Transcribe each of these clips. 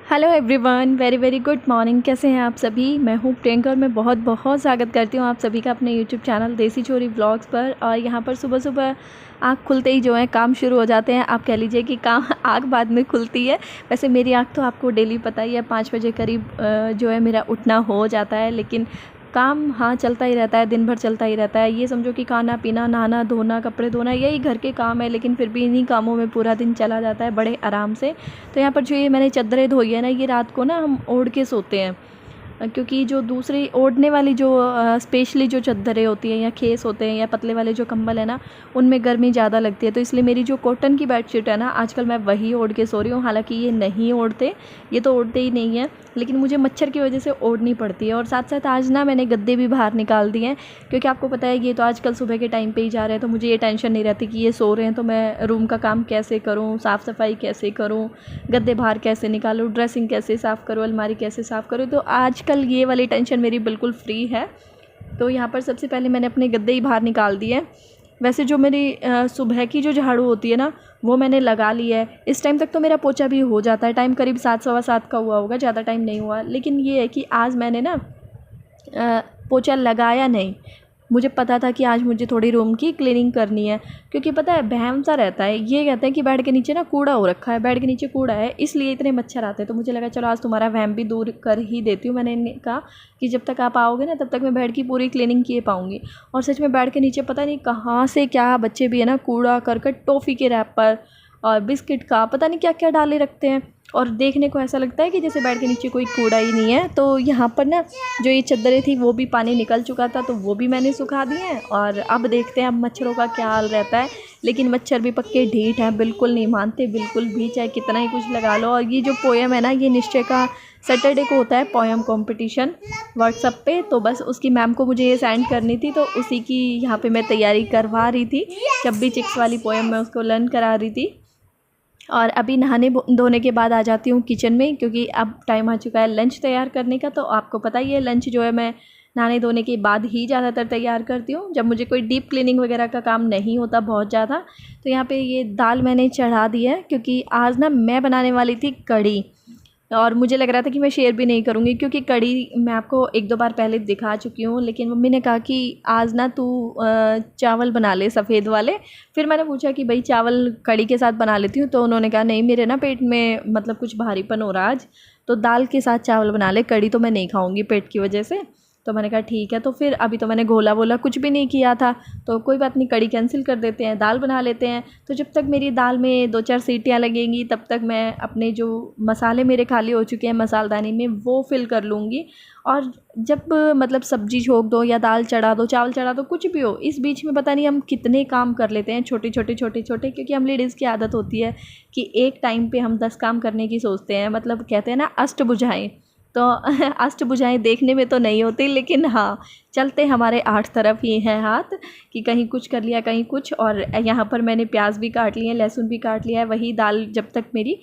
Hello everyone, very very good morning. कैसे हैं आप सभी। मैं हूँ प्रियंका और मैं बहुत बहुत स्वागत करती हूँ आप सभी का अपने यूट्यूब चैनल देसी चोरी व्लॉग्स पर। और यहाँ पर सुबह सुबह आँख खुलते ही जो है काम शुरू हो जाते हैं। आप कह लीजिए कि काम आँख बाद में खुलती है। वैसे मेरी आँख तो आपको डेली पता ही है 5 बजे करीब जो है मेरा उठना हो जाता है, लेकिन काम हाँ चलता ही रहता है, दिन भर चलता ही रहता है। ये समझो कि खाना पीना, नहाना धोना, कपड़े धोना, यही घर के काम है, लेकिन फिर भी इन्हीं कामों में पूरा दिन चला जाता है बड़े आराम से। तो यहाँ पर जो ये मैंने चादरें धोई है ना, ये रात को ना हम ओढ़ के सोते हैं, क्योंकि जो दूसरी ओढ़ने वाली जो स्पेशली जो चादरें होती हैं या खेस होते हैं या पतले वाले जो कंबल है ना, उनमें गर्मी ज़्यादा लगती है। तो इसलिए मेरी जो कॉटन की बेडशीट है ना, आजकल मैं वही ओढ़ के सो रही हूँ। हालांकि ये नहीं ओढ़ते, ये तो ओढ़ते ही नहीं है, लेकिन मुझे मच्छर की वजह से ओढ़नी पड़ती है। और साथ साथ आज ना मैंने गद्दे भी बाहर निकाल दिए हैं, क्योंकि आपको पता है ये तो आजकल सुबह के टाइम पे ही जा रहे हैं, तो मुझे ये टेंशन नहीं रहती कि ये सो रहे हैं तो मैं रूम का काम कैसे करूँ, साफ़ सफाई कैसे करूँ, गद्दे बाहर कैसे निकालूँ, ड्रेसिंग कैसे साफ़ करूँ, अलमारी कैसे साफ़ करूँ। तो आजकल ये वाली टेंशन मेरी बिल्कुल फ्री है। तो यहाँ पर सबसे पहले मैंने अपने गद्दे ही बाहर निकाल दिए। वैसे जो मेरी सुबह की जो झाड़ू होती है ना, वो मैंने लगा ली है। इस टाइम तक तो मेरा पोछा भी हो जाता है। टाइम करीब 7 सवा 7 का हुआ होगा, ज़्यादा टाइम नहीं हुआ। लेकिन ये है कि आज मैंने ना पोछा लगाया नहीं। मुझे पता था कि आज मुझे थोड़ी रूम की क्लीनिंग करनी है, क्योंकि पता है वहम सा रहता है। ये कहते हैं कि बेड के नीचे ना कूड़ा हो रखा है, बेड के नीचे कूड़ा है, इसलिए इतने मच्छर आते हैं। तो मुझे लगा चलो आज तुम्हारा वहम भी दूर कर ही देती हूँ। मैंने इन्हें कहा कि जब तक आप आओगे ना तब तक मैं बेड की पूरी क्लीनिंग किए पाऊँगी। और सच में बेड के नीचे पता नहीं कहाँ से क्या बच्चे भी है ना, कूड़ा करकट, टॉफ़ी के रैपर और बिस्किट का पता नहीं क्या क्या डाले रखते हैं, और देखने को ऐसा लगता है कि जैसे बेड के नीचे कोई कूड़ा ही नहीं है। तो यहाँ पर ना जो ये चादरें थी वो भी पानी निकल चुका था, तो वो भी मैंने सुखा दिए हैं। और अब देखते हैं अब मच्छरों का क्या हाल रहता है। लेकिन मच्छर भी पक्के ढीठ हैं, बिल्कुल नहीं मानते बिल्कुल भी, चाहे कितना ही कुछ लगा लो। और ये जो पोएम है ना, ये निश्चय का सैटरडे को होता है पोएम कंपटीशन व्हाट्सएप पे, तो बस उसकी मैम को मुझे ये सेंड करनी थी, तो उसी की यहाँ पे मैं तैयारी करवा रही थी। चब्बी चिक्स वाली पोएम मैं उसको लर्न करा रही थी। और अभी नहाने धोने के बाद आ जाती हूँ किचन में, क्योंकि अब टाइम आ चुका है लंच तैयार करने का। तो आपको पता ही है लंच जो है मैं नहाने धोने के बाद ही ज़्यादातर तैयार करती हूँ, जब मुझे कोई डीप क्लीनिंग वगैरह का काम नहीं होता बहुत ज़्यादा। तो यहाँ पे ये दाल मैंने चढ़ा दी है, क्योंकि आज ना मैं बनाने वाली थी कढ़ी। और मुझे लग रहा था कि मैं शेयर भी नहीं करूँगी, क्योंकि कढ़ी मैं आपको 1-2 बार पहले दिखा चुकी हूँ। लेकिन मम्मी ने कहा कि आज ना तू चावल बना ले सफ़ेद वाले। फिर मैंने पूछा कि भाई चावल कढ़ी के साथ बना लेती हूँ, तो उन्होंने कहा नहीं, मेरे ना पेट में मतलब कुछ भारीपन हो रहा आज, तो दाल के साथ चावल बना ले, कढ़ी तो मैं नहीं खाऊँगी पेट की वजह से। तो मैंने कहा ठीक है। तो फिर अभी तो मैंने घोला वोला कुछ भी नहीं किया था, तो कोई बात नहीं, कढ़ी कैंसिल कर देते हैं, दाल बना लेते हैं। तो जब तक मेरी दाल में 2-4 सीटियाँ लगेंगी तब तक मैं अपने जो मसाले मेरे खाली हो चुके हैं मसालदानी में, वो फिल कर लूँगी। और जब मतलब सब्जी छोक दो या दाल चढ़ा दो, चावल चढ़ा दो, कुछ भी हो, इस बीच में पता नहीं हम कितने काम कर लेते हैं, छोटे छोटे छोटे छोटे। क्योंकि हम लेडीज़ की आदत होती है कि एक टाइम पे हम 10 काम करने की सोचते हैं। मतलब कहते हैं ना अष्टभुजाएं, तो अष्टभुजाएं देखने में तो नहीं होती, लेकिन हाँ चलते हमारे 8 तरफ ही हैं हाथ, कि कहीं कुछ कर लिया कहीं कुछ। और यहाँ पर मैंने प्याज भी काट लिए हैं, लहसुन भी काट लिया है, वही दाल जब तक मेरी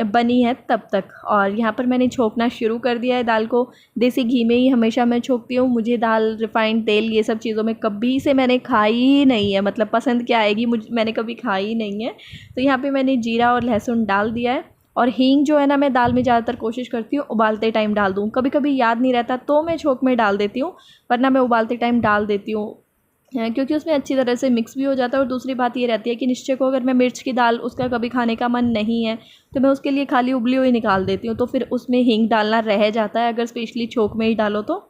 बनी है तब तक। और यहाँ पर मैंने छोंकना शुरू कर दिया है दाल को। देसी घी में ही हमेशा मैं छोंकती हूँ। मुझे दाल, रिफाइंड तेल, ये सब चीज़ों में कभी से मैंने खाई ही नहीं है। मतलब पसंद क्या आएगी, मैंने कभी खाई ही नहीं है। तो यहाँ पे मैंने जीरा और लहसुन डाल दिया है। और हींग जो है ना, मैं दाल में ज़्यादातर कोशिश करती हूँ उबालते टाइम डाल दूँ। कभी कभी याद नहीं रहता तो मैं छोंक में डाल देती हूँ, वरना मैं उबालते टाइम डाल देती हूँ, क्योंकि उसमें अच्छी तरह से मिक्स भी हो जाता है। और दूसरी बात ये रहती है कि निश्चय को अगर मैं मिर्च की दाल, उसका कभी खाने का मन नहीं है, तो मैं उसके लिए खाली उबली हुई निकाल देती हूँ, तो फिर उसमें हींग डालना रह जाता है अगर स्पेशली छोंक में ही डालो तो।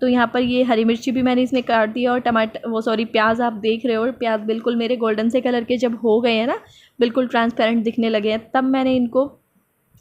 यहाँ पर ये हरी मिर्ची भी मैंने इसमें काट दी, और प्याज आप देख रहे हो, प्याज बिल्कुल मेरे गोल्डन से कलर के जब हो गए हैं ना, बिल्कुल ट्रांसपेरेंट दिखने लगे हैं, तब मैंने इनको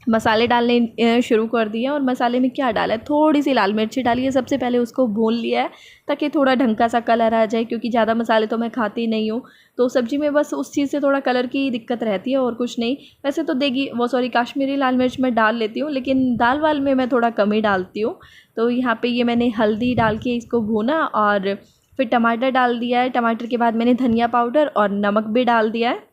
मसाले डालने शुरू कर दिए। और मसाले में क्या डाला है, थोड़ी सी लाल मिर्ची डाली है सबसे पहले, उसको भून लिया है ताकि थोड़ा ढंग का सा कलर आ जाए, क्योंकि ज़्यादा मसाले तो मैं खाती नहीं हूँ। तो सब्ज़ी में बस उस चीज़ से थोड़ा कलर की दिक्कत रहती है और कुछ नहीं। वैसे तो काश्मीरी लाल मिर्च मैं डाल लेती हूँ, लेकिन दाल वाल में मैं थोड़ा कम ही डालती हूँ। तो यहाँ पर ये मैंने हल्दी डाल के इसको भूना, और फिर टमाटर डाल दिया है। टमाटर के बाद मैंने धनिया पाउडर और नमक भी डाल दिया है।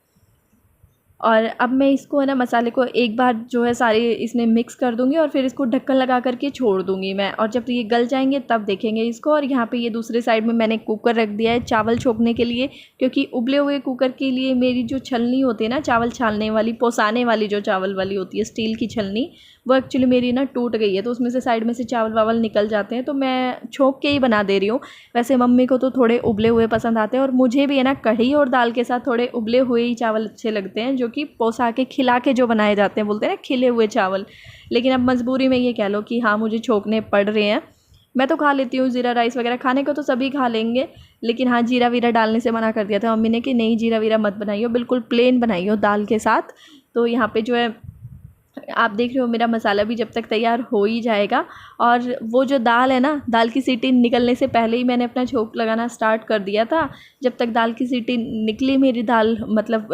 और अब मैं इसको है ना मसाले को एक बार जो है सारे इसमें मिक्स कर दूँगी और फिर इसको ढक्कन लगा करके छोड़ दूँगी मैं, और जब ये गल जाएंगे तब देखेंगे इसको। और यहाँ पे ये दूसरे साइड में मैंने कुकर रख दिया है चावल छोंकने के लिए, क्योंकि उबले हुए कुकर के लिए मेरी जो छलनी होती है ना चावल छानने वाली, पोसाने वाली जो चावल वाली होती है स्टील की छलनी, वो एक्चुअली मेरी ना टूट गई है, तो उसमें से साइड में से चावल वावल निकल जाते हैं, तो मैं छोंक के ही बना दे रही हूँ। वैसे मम्मी को तो थोड़े उबले हुए पसंद आते हैं, और मुझे भी है ना कढ़ी और दाल के साथ थोड़े उबले हुए ही चावल अच्छे लगते हैं, जो कि पोसा के खिला के जो बनाए जाते हैं, बोलते हैं ना खिले हुए चावल। लेकिन अब मजबूरी में ये कह लो कि हाँ मुझे छोंकने पड़ रहे हैं। मैं तो खा लेती हूँ ज़ीरा राइस वगैरह, खाने को तो सभी खा लेंगे, लेकिन हाँ जीरा वीरा डालने से मना कर दिया था मम्मी ने कि नहीं जीरा वीरा मत बनाइयो, बिल्कुल प्लेन बनाइयो दाल के साथ। तो यहाँ पे जो है आप देख रहे हो मेरा मसाला भी जब तक तैयार हो ही जाएगा, और वो जो दाल है ना, दाल की सीटी निकलने से पहले ही मैंने अपना छोंक लगाना स्टार्ट कर दिया था। जब तक दाल की सीटी निकली मेरी दाल मतलब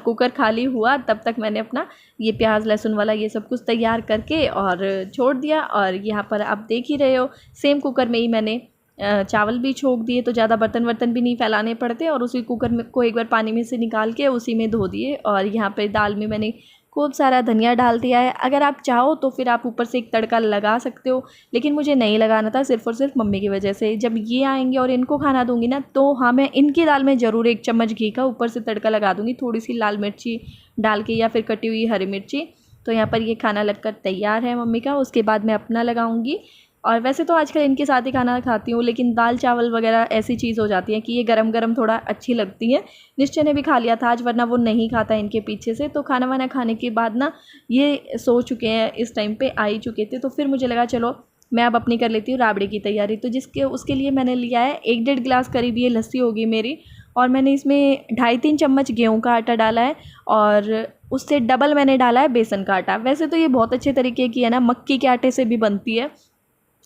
कुकर खाली हुआ, तब तक मैंने अपना ये प्याज लहसुन वाला ये सब कुछ तैयार करके और छोड़ दिया। और यहाँ पर आप देख ही रहे हो सेम कुकर में ही मैंने चावल भी छोंक दिए, तो ज़्यादा बर्तन वर्तन भी नहीं फैलाने पड़ते, और उसी कुकर में को एक बार पानी में से निकाल के उसी में धो दिए। और यहाँ पे दाल में मैंने खूब सारा धनिया डाल दिया है। अगर आप चाहो तो फिर आप ऊपर से एक तड़का लगा सकते हो, लेकिन मुझे नहीं लगाना था सिर्फ़ और सिर्फ मम्मी की वजह से। जब ये आएंगे और इनको खाना दूंगी ना, तो हाँ मैं इनकी दाल में ज़रूर 1 चम्मच घी का ऊपर से तड़का लगा दूंगी, थोड़ी सी लाल मिर्ची डाल के या फिर कटी हुई हरी मिर्ची। तो यहाँ पर ये खाना लगकर तैयार है मम्मी का, उसके बाद मैं अपना लगाऊंगी। और वैसे तो आजकल इनके साथ ही खाना खाती हूँ, लेकिन दाल चावल वगैरह ऐसी चीज़ हो जाती है कि ये गरम गरम थोड़ा अच्छी लगती है। निश्चय ने भी खा लिया था आज, वरना वो नहीं खाता इनके पीछे से। तो खाना वाना खाने के बाद ना ये सो चुके हैं, इस टाइम पे आ ही चुके थे, तो फिर मुझे लगा चलो मैं अब अपनी कर लेती हूँ राबड़ी की तैयारी। तो जिसके उसके लिए मैंने लिया है 1-1.5 गिलास करीब ये लस्सी होगी मेरी, और मैंने इसमें 2.5-3 चम्मच गेहूँ का आटा डाला है, और उससे डबल मैंने डाला है बेसन का आटा। वैसे तो ये बहुत अच्छे तरीके की है ना मक्की के आटे से भी बनती है,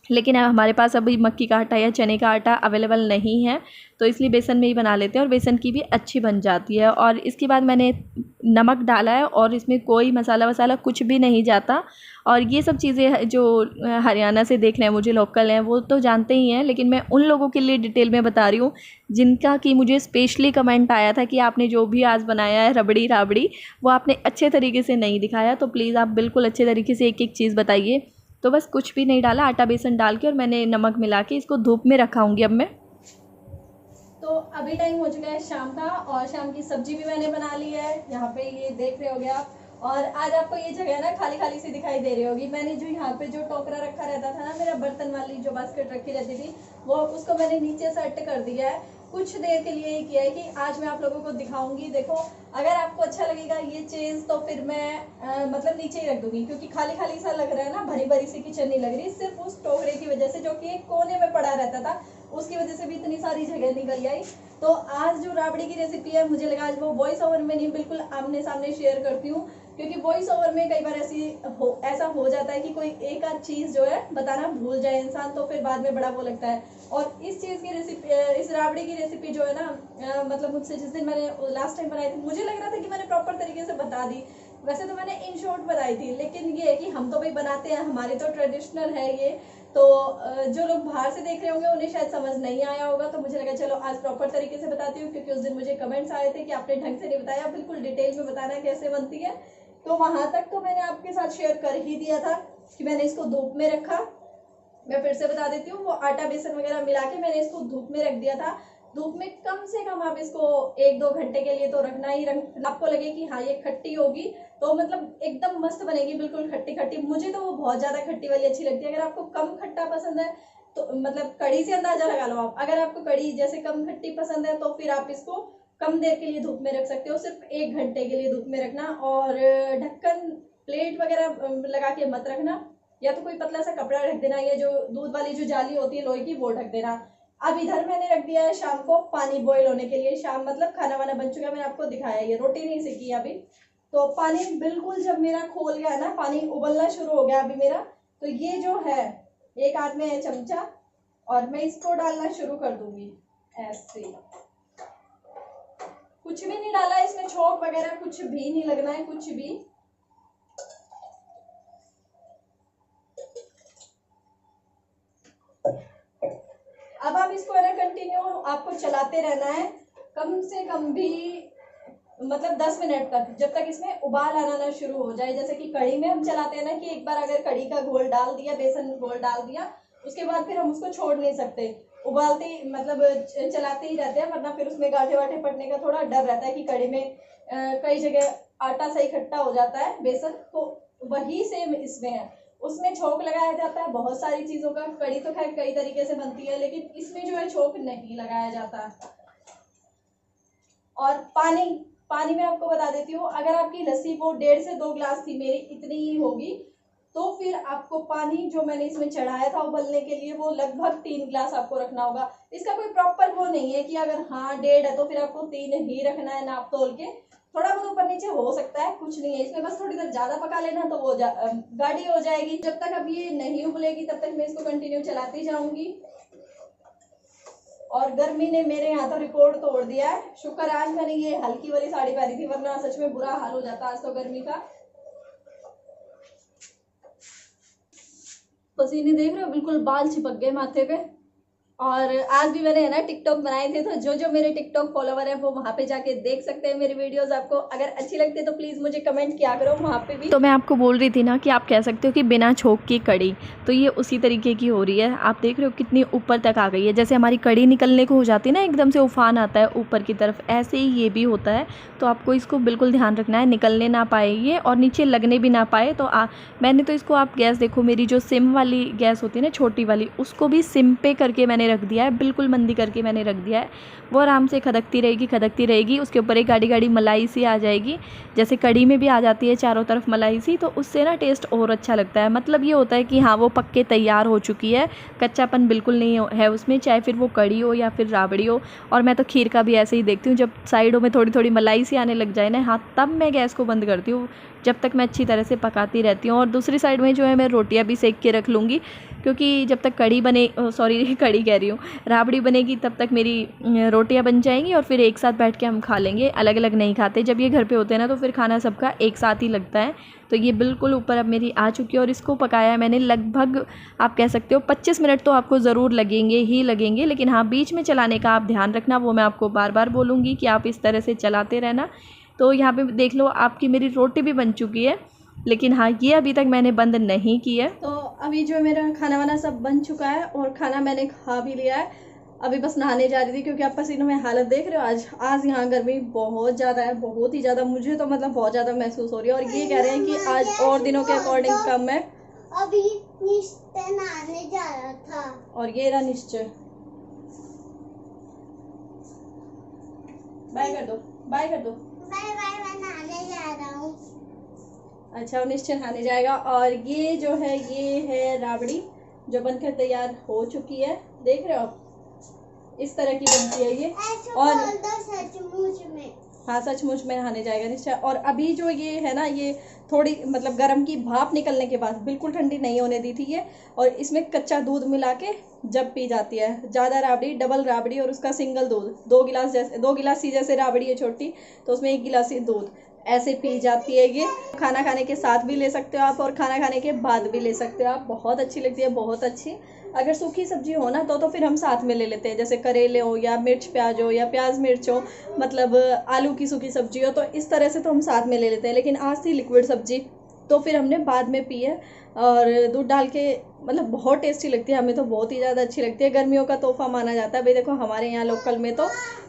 लेकिन हमारे पास अभी मक्की का आटा या चने का आटा अवेलेबल नहीं है, तो इसलिए बेसन में ही बना लेते हैं, और बेसन की भी अच्छी बन जाती है। और इसके बाद मैंने नमक डाला है, और इसमें कोई मसाला वसाला कुछ भी नहीं जाता। और ये सब चीज़ें जो हरियाणा से देख रहे हैं मुझे लोकल हैं वो तो जानते ही हैं, लेकिन मैं उन लोगों के लिए डिटेल में बता रही हूँ जिनका कि मुझे स्पेशली कमेंट आया था कि आपने जो भी आज बनाया है रबड़ी राबड़ी, वो आपने अच्छे तरीके से नहीं दिखाया। तो प्लीज़ आप बिल्कुल अच्छे तरीके से एक एक चीज़ बताइए। तो बस कुछ भी नहीं डाला, आटा बेसन डाल के और मैंने नमक मिला के इसको धूप में रखाऊंगी अब मैं। तो अभी टाइम हो चुका है शाम का, और शाम की सब्जी भी मैंने बना ली है। यहाँ पे ये देख रहे होगे आप। और आज आपको ये जगह ना खाली खाली सी दिखाई दे रही होगी। मैंने जो यहाँ पे जो टोकरा रखा रहता था ना, मेरा बर्तन वाली जो बास्केट रखी रहती थी, वो उसको मैंने नीचे सेट कर दिया है। कुछ देर के लिए ही किया है कि आज मैं आप लोगों को दिखाऊंगी। देखो अगर आपको अच्छा लगेगा ये चीज, तो फिर मैं मतलब नीचे ही रख दूंगी, क्योंकि खाली खाली सा लग रहा है ना, भरी भरी सी किचन नहीं लग रही, सिर्फ उस टोकरे की वजह से जो कि एक कोने में पड़ा रहता था, उसकी वजह से भी इतनी सारी जगह निकल आई। तो आज जो राबड़ी की रेसिपी है, मुझे लगा आज वो वॉइस ओवर में नहीं, बिल्कुल आमने सामने शेयर करती हूँ, क्योंकि वॉइस ओवर में कई बार ऐसा हो जाता है कि कोई एक आध चीज जो है बताना भूल जाए इंसान, तो फिर बाद में बड़ा वो लगता है। और इस चीज की रेसिपी, इस राबड़ी की रेसिपी जो है ना, मतलब मुझसे जिस दिन मैंने लास्ट टाइम बनाई थी, मुझे लग रहा था कि मैंने प्रॉपर तरीके से बता दी। वैसे तो मैंने इन शॉर्ट बताई थी, लेकिन ये है कि हम तो भाई बनाते हैं, हमारे तो ट्रेडिशनल है ये। तो जो लोग बाहर से देख रहे होंगे उन्हें शायद समझ नहीं आया होगा, तो मुझे लगा चलो आज प्रॉपर तरीके से बताती हूँ, क्योंकि उस दिन मुझे कमेंट्स आए थे कि आपने ढंग से नहीं बताया, बिल्कुल डिटेल में बताना कैसे बनती है। तो वहां तक तो मैंने आपके साथ शेयर कर ही दिया था कि मैंने इसको धूप में रखा। मैं फिर से बता देती हूँ, वो आटा बेसन वगैरह मिला के मैंने इसको धूप में रख दिया था। धूप में कम से कम आप इसको 1-2 घंटे के लिए तो रखना ही। आपको लगे कि हाँ ये खट्टी होगी, तो मतलब एकदम मस्त बनेगी, बिल्कुल खट्टी खट्टी। मुझे तो वो बहुत ज्यादा खट्टी वाली अच्छी लगती है। अगर आपको कम खट्टा पसंद है तो मतलब कड़ी से अंदाजा लगा लो आप, अगर आपको कड़ी जैसे कम खट्टी पसंद है तो फिर आप इसको कम देर के लिए धूप में रख सकते हो, सिर्फ 1 घंटे के लिए धूप में रखना। और ढक्कन प्लेट वगैरह लगा के मत रखना, या तो कोई पतला सा कपड़ा ढक देना, या जो दूध वाली जो जाली होती है लोहे की, वो ढक देना। अब इधर मैंने रख दिया है शाम को पानी बॉईल होने के लिए। शाम मतलब खाना वाना बन चुका है, मैंने आपको दिखाया, ये रोटी नहीं सेकी अभी। तो पानी बिल्कुल जब मेरा खोल गया है ना, पानी उबलना शुरू हो गया अभी मेरा, तो ये जो है एक हाथ में है चमचा, और मैं इसको डालना शुरू कर दूंगी ऐसे। कुछ भी नहीं डाला इसमें, छोंक वगैरह कुछ भी नहीं लगना है, कुछ भी। अब आप इसको है ना कंटिन्यू आपको चलाते रहना है, कम से कम भी मतलब 10 मिनट तक, जब तक इसमें उबाल आना ना शुरू हो जाए। जैसे कि कढ़ी में हम चलाते हैं ना कि एक बार अगर कढ़ी का घोल डाल दिया, बेसन घोल डाल दिया, उसके बाद फिर हम उसको छोड़ नहीं सकते, उबालते मतलब चलाते ही रहते हैं, वरना फिर उसमें गांठे वाठे पड़ने का थोड़ा डर रहता है कि कढ़ी में कई जगह आटा सा इकट्ठा हो जाता है बेसन, तो वही सेम इसमें है। उसमें छोंक लगाया जाता है बहुत सारी चीज़ों का। कढ़ी तो खैर कई तरीके से बनती है, लेकिन इसमें जो है छोंक नहीं लगाया जाता। और पानी मैं आपको बता देती हूँ, अगर आपकी लस्सी वो 1.5 से 2 गिलास थी, मेरी इतनी ही होगी, तो फिर आपको पानी जो मैंने इसमें चढ़ाया था उबलने के लिए वो लगभग 3 गिलास आपको रखना होगा। इसका कोई प्रॉपर वो नहीं है कि अगर हाँ 1.5 है तो फिर आपको 3 ही रखना है नाप तोल के। थोड़ा बहुत ऊपर नीचे हो सकता है, कुछ नहीं है इसमें, बस थोड़ी देर ज्यादा पका लेना तो वो गाढ़ी हो जाएगी। जब तक अब ये नहीं उबलेगी तब तक मैं इसको कंटिन्यू चलाती जाऊंगी। और गर्मी ने मेरे यहाँ तो रिकॉर्ड तोड़ दिया है। शुक्र आज मैंने ये हल्की वाली साड़ी पहनी थी, वरना सच में बुरा हाल हो जाता आज तो गर्मी का। पसीने देख रहे हो, बिल्कुल बाल चिपक गए माथे पे। और आज भी मैंने है ना टिकटॉक बनाए थे, तो जो मेरे टिकटॉक फॉलोवर है वो वहाँ पे जाके देख सकते हैं मेरी वीडियोस। आपको अगर अच्छी लगती है तो प्लीज़ मुझे कमेंट किया करो वहाँ पे भी। तो मैं आपको बोल रही थी ना कि आप कह सकते हो कि बिना छोंक की कड़ी, तो ये उसी तरीके की हो रही है। आप देख रहे हो कितनी ऊपर तक आ गई है। जैसे हमारी कड़ी निकलने को हो जाती है ना, एकदम से उफान आता है ऊपर की तरफ, ऐसे ही ये भी होता है। तो आपको इसको बिल्कुल ध्यान रखना है, निकलने ना पाए ये और नीचे लगने भी ना पाए। तो मैंने तो इसको, आप गैस देखो मेरी जो सिम वाली गैस होती है ना छोटी वाली, उसको भी सिम पे करके मैंने रख दिया है, बिल्कुल मंदी करके मैंने रख दिया है। वो आराम से खदकती रहेगी। उसके ऊपर एक गाढ़ी गाढ़ी मलाई सी आ जाएगी, जैसे कड़ी में भी आ जाती है चारों तरफ मलाई सी, तो उससे ना टेस्ट और अच्छा लगता है। मतलब ये होता है कि हाँ वो पक के तैयार हो चुकी है, कच्चापन बिल्कुल नहीं है उसमें, चाहे फिर वो कड़ी हो या फिर राबड़ी हो। और मैं तो खीर का भी ऐसे ही देखती हूँ, जब साइडों में थोड़ी थोड़ी मलाई सी आने लग जाए ना, हाँ तब मैं गैस को बंद करती हूँ। जब तक मैं अच्छी तरह से पकाती रहती हूँ। और दूसरी साइड में जो है मैं रोटियाँ भी सेक के रख लूँगी, क्योंकि जब तक कड़ी बने, सॉरी कड़ी कह रही हूँ, राबड़ी बनेगी, तब तक मेरी रोटियां बन जाएंगी और फिर एक साथ बैठ के हम खा लेंगे। अलग अलग नहीं खाते, जब ये घर पे होते हैं ना तो फिर खाना सबका एक साथ ही लगता है। तो ये बिल्कुल ऊपर अब मेरी आ चुकी है और इसको पकाया है मैंने लगभग, आप कह सकते हो 25 मिनट तो आपको ज़रूर लगेंगे। लेकिन हाँ बीच में चलाने का आप ध्यान रखना, वो मैं आपको बार बार बोलूँगी कि आप इस तरह से चलाते रहना। तो यहाँ पे देख लो आपकी मेरी रोटी भी बन चुकी है, लेकिन हाँ ये अभी तक मैंने बंद नहीं की है। तो अभी जो मेरा खाना वाना सब बन चुका है और खाना मैंने खा भी लिया है। अभी बस नहाने जा रही थी, क्योंकि आप पसीनों में हालत देख रहे हो। आज यहाँ गर्मी बहुत ज़्यादा है, बहुत ही ज़्यादा। मुझे तो मतलब बहुत ज़्यादा महसूस हो रही है। और ये कह रहे हैं कि आज और दिनों के अकॉर्डिंग कम है। अभी निश्चय नहाने जा रहा था। और ये रहा निश्चय, बाय कर दो, बाय कर दो। बाय बाय, मैं नहाने जा रहा हूँ। अच्छा निश्चय नहाने जाएगा। और ये जो है ये है राबड़ी, जो बनकर तैयार हो चुकी है। देख रहे हो आप, इस तरह की बनती है ये। और सचमुच में, हाँ सचमुच में नहाने जाएगा निश्चय। और अभी जो ये है ना, ये थोड़ी मतलब गर्म की भाप निकलने के बाद, बिल्कुल ठंडी नहीं होने दी थी ये। और इसमें कच्चा दूध मिला के जब पी जाती है, ज़्यादा राबड़ी, डबल राबड़ी और उसका सिंगल दूध, 2 गिलास जैसे, 2 गिलासी जैसे राबड़ी है छोटी, तो उसमें 1 गिलासी दूध ऐसे पी जाती है ये। खाना खाने के साथ भी ले सकते हो आप, और खाना खाने के बाद भी ले सकते हो आप। बहुत अच्छी लगती है, बहुत अच्छी। अगर सूखी सब्जी हो ना तो फिर हम साथ में ले लेते हैं, जैसे करेले हो या मिर्च प्याज हो या प्याज मिर्च हो, मतलब आलू की सूखी सब्जी हो, तो इस तरह से तो हम साथ में ले लेते हैं। लेकिन आज थी लिक्विड सब्जी, तो फिर हमने बाद में पी है। और दूध डाल के मतलब बहुत टेस्टी लगती है, हमें तो बहुत ही ज़्यादा अच्छी लगती है। गर्मियों का तोहफा माना जाता है भाई। देखो हमारे यहाँ लोकल में तो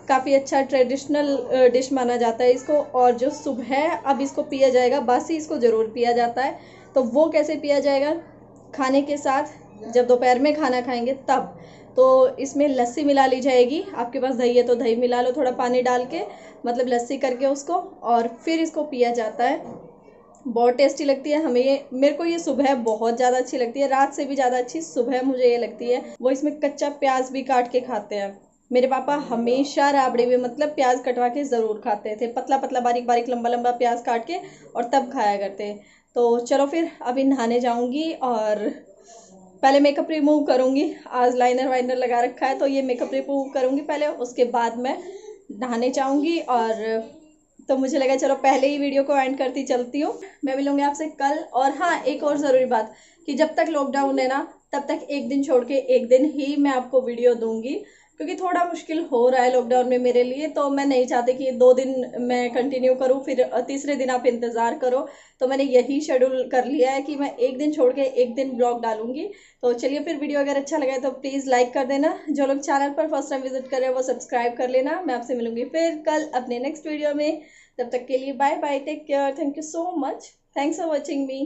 काफ़ी अच्छा ट्रेडिशनल डिश माना जाता है इसको। और जो सुबह अब इसको पिया जाएगा, बासी इसको ज़रूर पिया जाता है। तो वो कैसे पिया जाएगा? खाने के साथ, जब दोपहर में खाना खाएंगे तब। तो इसमें लस्सी मिला ली जाएगी, आपके पास दही है तो दही मिला लो थोड़ा पानी डाल के, मतलब लस्सी करके उसको, और फिर इसको पिया जाता है। बहुत टेस्टी लगती है हमें ये। मेरे को ये सुबह बहुत ज़्यादा अच्छी लगती है, रात से भी ज़्यादा अच्छी सुबह मुझे ये लगती है। वो इसमें कच्चा प्याज भी काट के खाते हैं। मेरे पापा हमेशा राबड़ी में मतलब प्याज कटवा के ज़रूर खाते थे, पतला पतला बारीक बारीक लंबा लंबा प्याज काट के, और तब खाया करते। तो चलो फिर अभी नहाने जाऊँगी, और पहले मेकअप रिमूव करूँगी। आज लाइनर वाइनर लगा रखा है, तो ये मेकअप रिमूव करूँगी पहले, उसके बाद मैं नहाने जाऊँगी। और तो मुझे लगा चलो पहले ही वीडियो को एंड करती चलती हूँ। मैं मिलूँगी आपसे कल। और हाँ एक और ज़रूरी बात, कि जब तक लॉकडाउन है ना तब तक एक दिन छोड़ के एक दिन ही मैं आपको वीडियो दूँगी, क्योंकि थोड़ा मुश्किल हो रहा है लॉकडाउन में मेरे लिए। तो मैं नहीं चाहती कि 2 दिन मैं कंटिन्यू करूँ फिर तीसरे दिन आप इंतज़ार करो। तो मैंने यही शेड्यूल कर लिया है कि मैं एक दिन छोड़ के एक दिन ब्लॉग डालूंगी। तो चलिए फिर, वीडियो अगर अच्छा लगा तो प्लीज़ लाइक कर देना। जो लोग चैनल पर फर्स्ट टाइम विजिट कर रहे हैं वो सब्सक्राइब कर लेना। मैं आपसे मिलूंगी फिर कल अपने नेक्स्ट वीडियो में। तब तक के लिए bye bye, take care, thank you so much, thanks for watching me.